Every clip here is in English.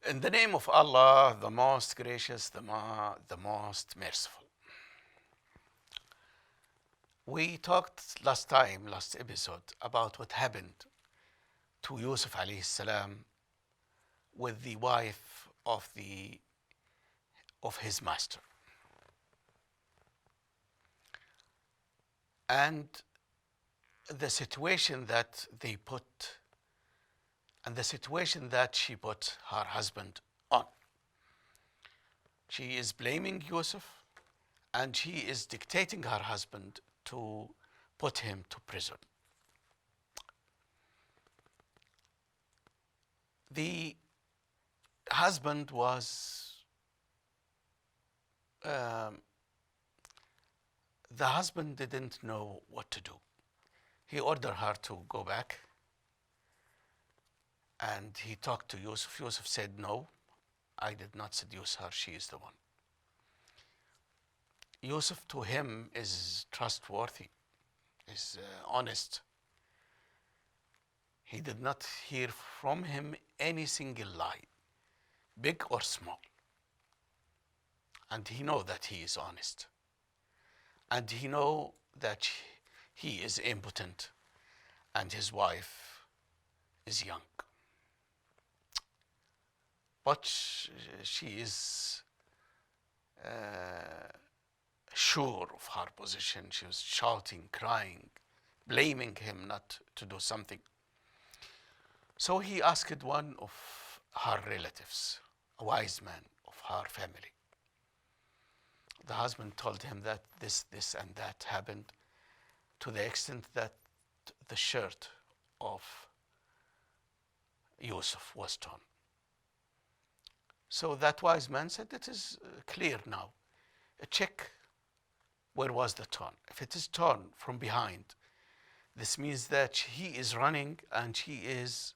In the name of Allah, the most gracious, the most merciful. We talked last episode, about what happened to Yusuf alayhi salam with the wife of his master. And the situation that they put and the situation that she put her husband on. She is blaming Yusuf and she is dictating her husband to put him to prison. The husband was the husband didn't know what to do. He ordered her to go back and he talked to Yusuf. Yusuf said, "No, I did not seduce her, she is the one." Yusuf to him is trustworthy, is honest. He did not hear from him any single lie, big or small. And he know that he is honest. And he know that he is impotent and his wife is young. But she is sure of her position. She was shouting, crying, blaming him not to do something. So he asked one of her relatives, a wise man of her family. The husband told him that this, and that happened, to the extent that the shirt of Yusuf was torn. So that wise man said, "It is clear now. Check where was the torn. If it is torn from behind, this means that he is running and she is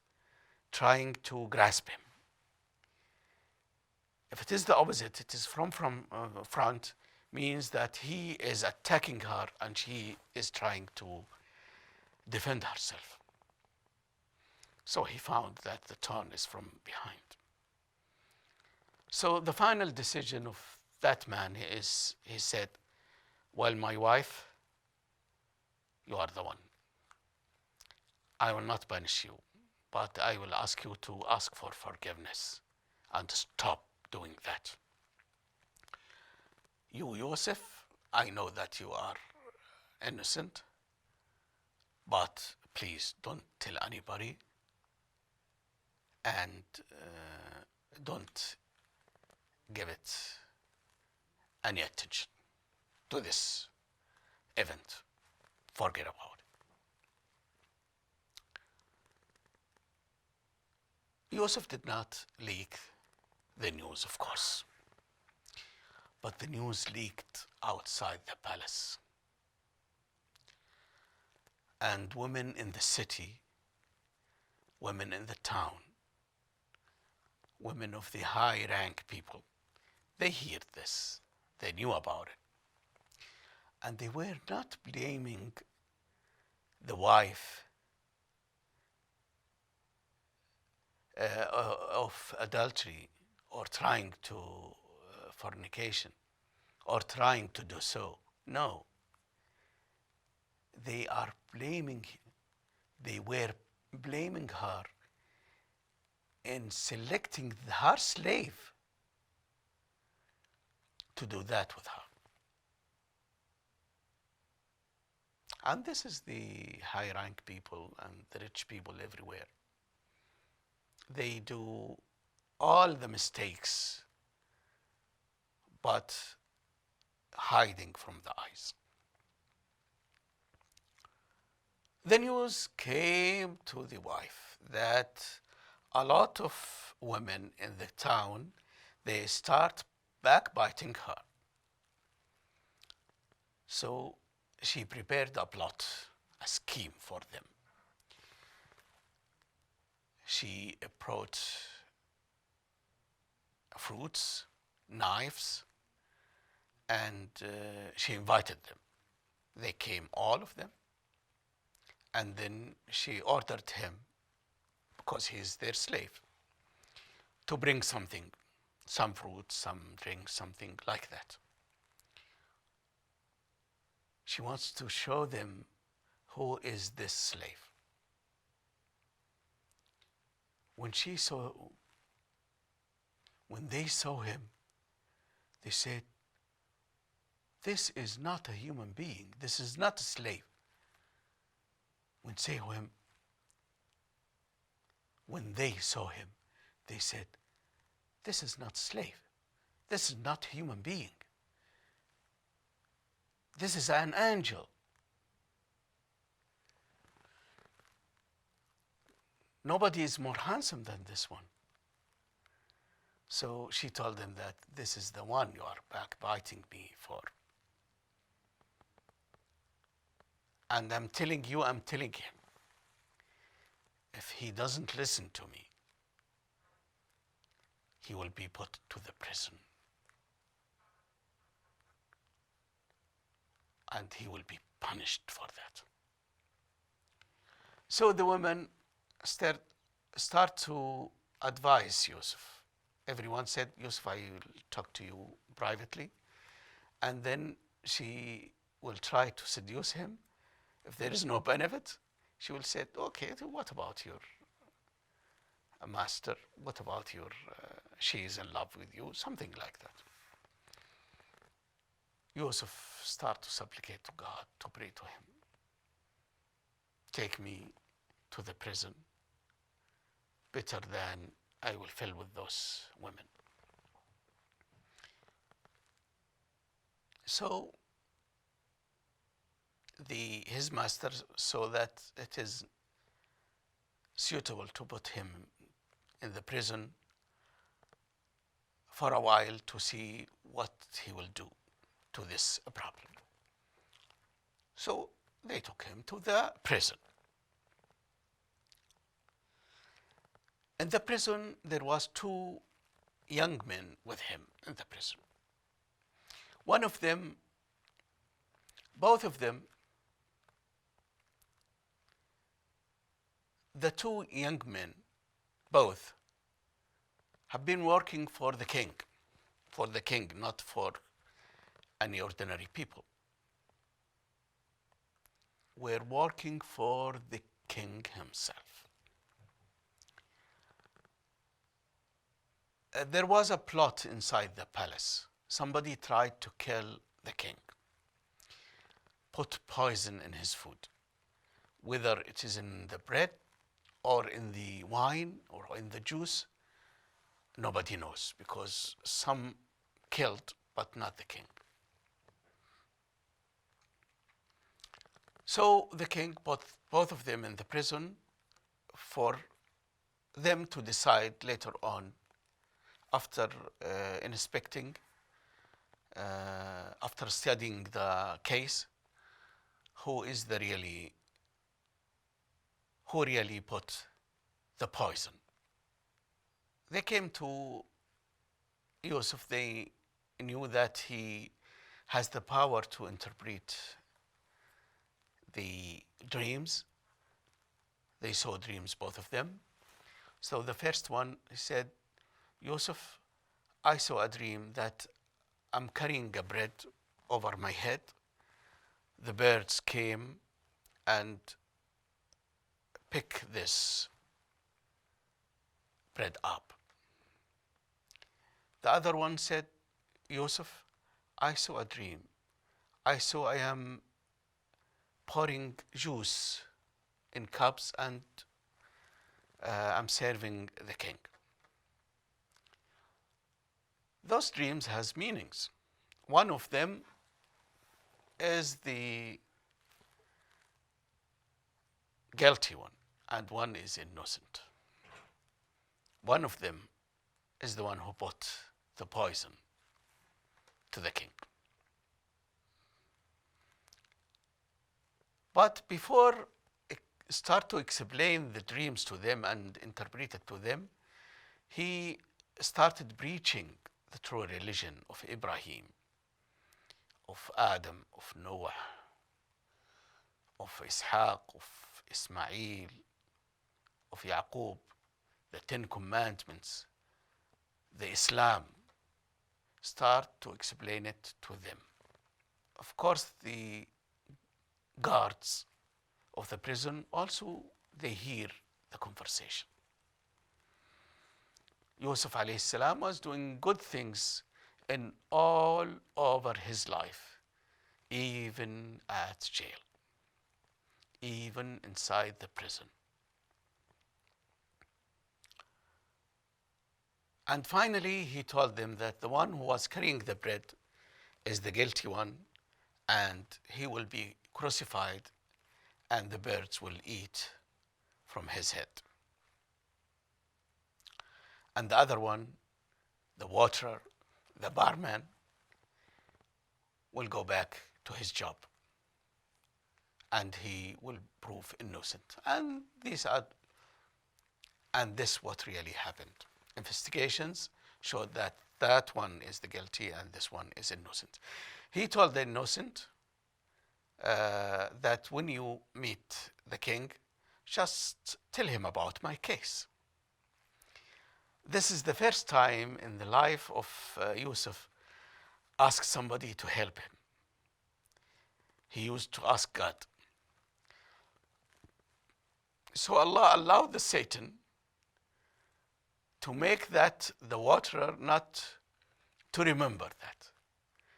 trying to grasp him. If it is the opposite, it is from front, means that he is attacking her and she is trying to defend herself." So he found that the torn is from behind. So the final decision of that man is, he said, "Well, my wife, you are the one. I will not punish you, but I will ask you to ask for forgiveness and stop doing that. You, Yusuf, I know that you are innocent, but please don't tell anybody and don't give it any attention to this event. Forget about it." Yusuf did not leak the news, of course, but the news leaked outside the palace. And women in the city, women in the town, women of the high rank people, they heard this, they knew about it. And they were not blaming the wife of adultery or trying to fornication or trying to do so. No. They were blaming her in selecting her slave to do that with her. And this is the high rank people and the rich people everywhere. They do all the mistakes, but hiding from the eyes. The news came to the wife that a lot of women in the town, they start backbiting her. So she prepared a plot, a scheme for them. She brought fruits, knives, and she invited them. They came, all of them, and then she ordered him, because he's their slave, to bring something, some fruit, some drink, something like that. She wants to show them who is this slave. When they saw him, they said, this is not a human being. This is not a slave. When they saw him, they said, this is not slave. This is not a human being. This is an angel. Nobody is more handsome than this one. So she told them that this is the one you are backbiting me for. And I'm telling him, if he doesn't listen to me, he will be put to the prison. And he will be punished for that. So the women start to advise Yusuf. Everyone said, Yusuf, I will talk to you privately. And then she will try to seduce him. If there is no benefit, she will say, okay, what about your master? What about your, she is in love with you? Something like that. Yusuf start to supplicate to God, to pray to him. Take me to the prison, better than I will fill with those women. So his master saw that it is suitable to put him in the prison for a while to see what he will do to this problem. So they took him to the prison. In the prison, there was 2 young men with him in the prison. Both of them, the 2 young men, both have been working for the king, not for any ordinary people. We're working for the king himself. There was a plot inside the palace. Somebody tried to kill the king, put poison in his food, whether it is in the bread or in the wine or in the juice. Nobody knows, because some killed, but not the king. So the king put both of them in the prison for them to decide later on, after after studying the case, who really put the poison. They came to Yusuf. They knew that he has the power to interpret the dreams. They saw dreams, both of them. So the first one, he said, Yusuf, I saw a dream that I'm carrying a bread over my head. The birds came and picked this bread up. The other one said, Yusuf, I saw a dream. I am pouring juice in cups and I'm serving the king. Those dreams has meanings. One of them is the guilty one, and one is innocent. One of them is the one who put the poison to the king. But before I start to explain the dreams to them and interpret it to them, he started preaching the true religion of Ibrahim, of Adam, of Noah, of Ishaq, of Ismail, of Yaqub, the 10 Commandments, Islam start to explain it to them. Of course, the guards of the prison also, they hear the conversation. Yusuf alayhi salam was doing good things in all over his life, even at jail, even inside the prison. And finally, he told them that the one who was carrying the bread is the guilty one, and he will be crucified, and the birds will eat from his head. And the other one, the waterer, the barman, will go back to his job, and he will prove innocent. And this what really happened. Investigations showed that that one is the guilty and this one is innocent. He told the innocent that when you meet the king, just tell him about my case. This is the first time in the life of Yusuf ask somebody to help him. He used to ask God. So Allah allowed the Satan to make that the waterer not to remember that.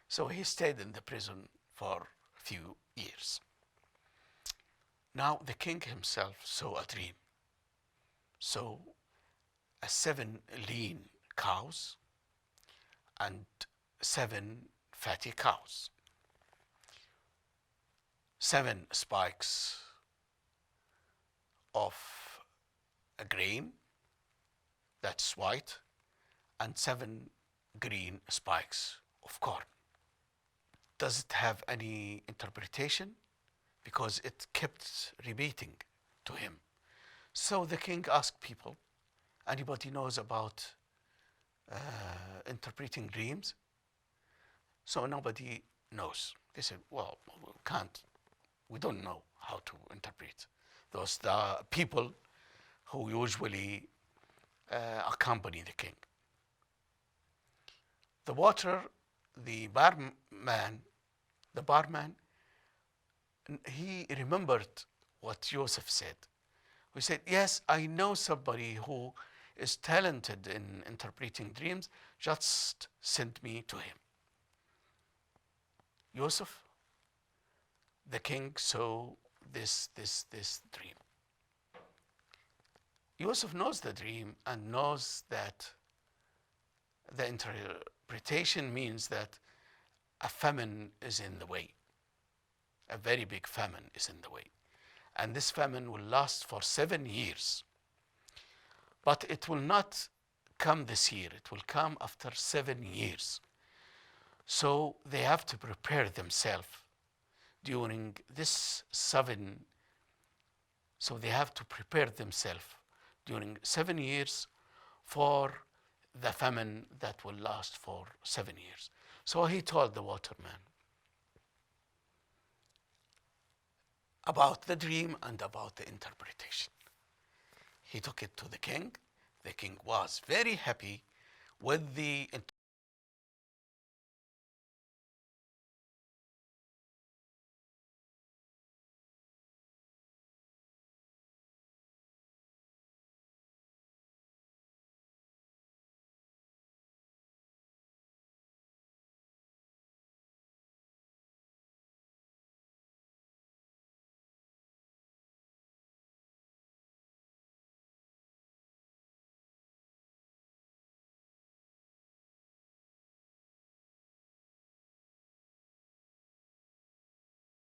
So he stayed in the prison for a few years. Now the king himself saw a dream. So 7 lean cows and 7 fatty cows, 7 spikes of a grain that's white, and 7 green spikes of corn. Does it have any interpretation? Because it kept repeating to him. So the king asked people, anybody knows about interpreting dreams? So nobody knows. They said, well, we don't know how to interpret. Those the people who usually accompany the king. The water, the barman, he remembered what Joseph said. He said, yes, I know somebody who is talented in interpreting dreams. Just send me to him. Joseph, the king saw this dream. Yusuf knows the dream and knows that the interpretation means that a famine is in the way. A very big famine is in the way. And this famine will last for 7 years. But it will not come this year. It will come after 7 years. So they have to prepare themselves during this 7. So they have to prepare themselves during 7 years for the famine that will last for 7 years. So he told the waterman about the dream and about the interpretation. He took it to the king. The king was very happy with the interpretation.